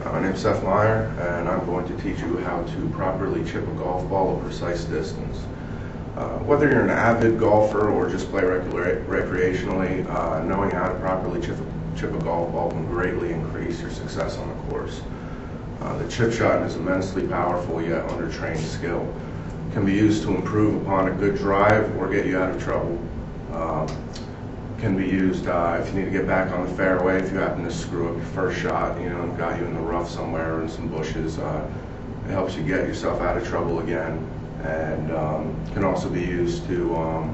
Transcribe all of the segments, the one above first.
My name's Seth Meyer, and I'm going to teach you how to properly chip a golf ball a precise distance. Whether you're an avid golfer or just play recreationally, knowing how to properly chip a golf ball can greatly increase your success on the course. The chip shot is immensely powerful yet undertrained skill. It can be used to improve upon a good drive or get you out of trouble. Can be used if you need to get back on the fairway, if you happen to screw up your first shot, got you in the rough somewhere or in some bushes. It helps you get yourself out of trouble again, and can also be used to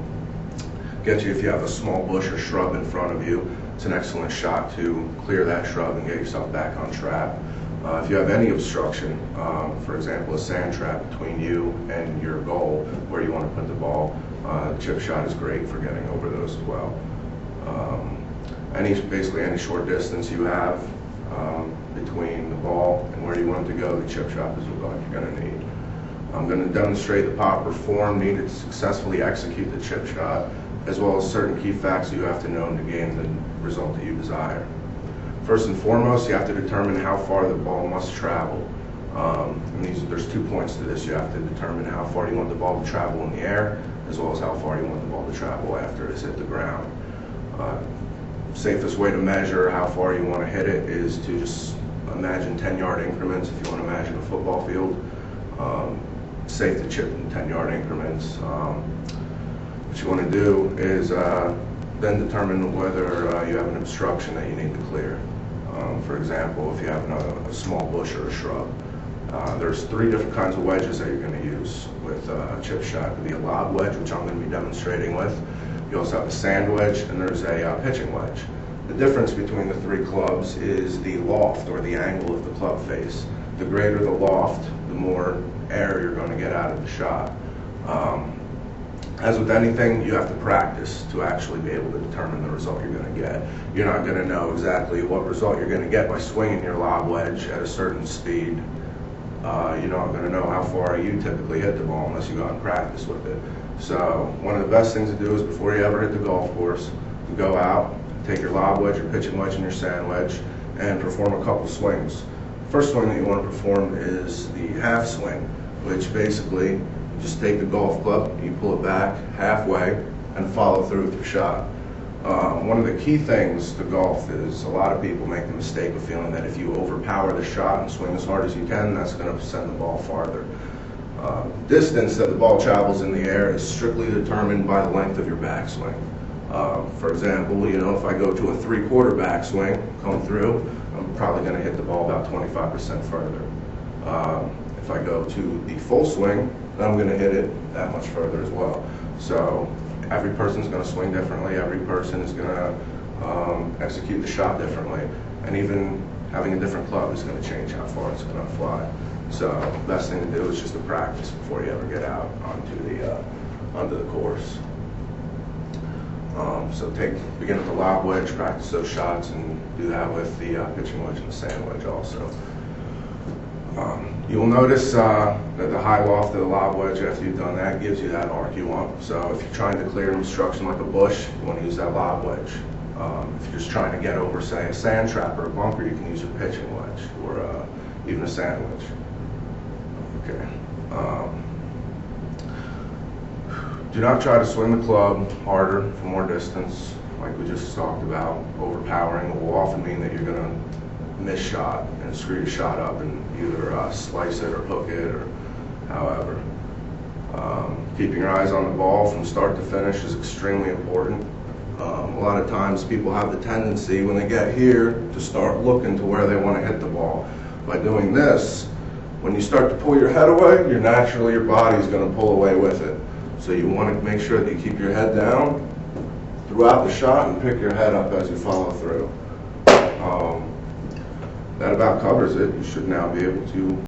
get you if you have a small bush or shrub in front of you. It's an excellent shot to clear that shrub and get yourself back on track. If you have any obstruction, for example, a sand trap between you and your goal where you want to put the ball, the chip shot is great for getting over those as well. Basically any short distance you have between the ball and where you want it to go, the chip shot is what you're going to need. I'm going to demonstrate the proper form needed to successfully execute the chip shot, as well as certain key facts you have to know to gain the result that you desire. First and foremost, you have to determine how far the ball must travel. There's 2 points to this. You have to determine how far you want the ball to travel in the air, as well as how far you want the ball to travel after it's hit the ground. Safest way to measure how far you want to hit it is to just imagine 10-yard increments. If you want to imagine a football field, safe to chip in 10-yard increments. What you want to do is then determine whether you have an obstruction that you need to clear. For example, if you have a small bush or a shrub. There's 3 different kinds of wedges that you're going to use with a chip shot. It could be a lob wedge, which I'm going to be demonstrating with. You also have a sand wedge, and there's a pitching wedge. The difference between the 3 clubs is the loft, or the angle of the club face. The greater the loft, the more air you're going to get out of the shot. As with anything, you have to practice to actually be able to determine the result you're going to get. You're not going to know exactly what result you're going to get by swinging your lob wedge at a certain speed. You're not going to know how far you typically hit the ball unless you go out and practice with it. So one of the best things to do is before you ever hit the golf course, to go out, take your lob wedge, your pitching wedge, and your sand wedge, and perform a couple swings. First swing that you want to perform is the half swing, which basically you just take the golf club, you pull it back halfway, and follow through with your shot. One of the key things to golf is a lot of people make the mistake of feeling that if you overpower the shot and swing as hard as you can, that's going to send the ball farther. Distance that the ball travels in the air is strictly determined by the length of your backswing. For example, if I go to a 3/4 backswing, come through, I'm probably going to hit the ball about 25% further. If I go to the full swing, then I'm going to hit it that much further as well. So every person's going to swing differently. Every person is going to execute the shot differently, and even having a different club is going to change how far it's going to fly. So the best thing to do is just to practice before you ever get out onto the course. So begin with the lob wedge, practice those shots, and do that with the pitching wedge and the sand wedge also. You will notice that the high loft of the lob wedge, after you've done that, gives you that arc you want. So if you're trying to clear an obstruction like a bush, you want to use that lob wedge. If you're just trying to get over, say, a sand trap or a bunker, you can use your pitching wedge or even a sand wedge. Okay. Do not try to swing the club harder for more distance, like we just talked about. Overpowering will often mean that you're going to miss shot and screw your shot up and either slice it or hook it or however. Keeping your eyes on the ball from start to finish is extremely important. A lot of times people have the tendency when they get here to start looking to where they want to hit the ball. By doing this, when you start to pull your head away, your body's going to pull away with it. So you want to make sure that you keep your head down throughout the shot and pick your head up as you follow through. That about covers it. You should now be able to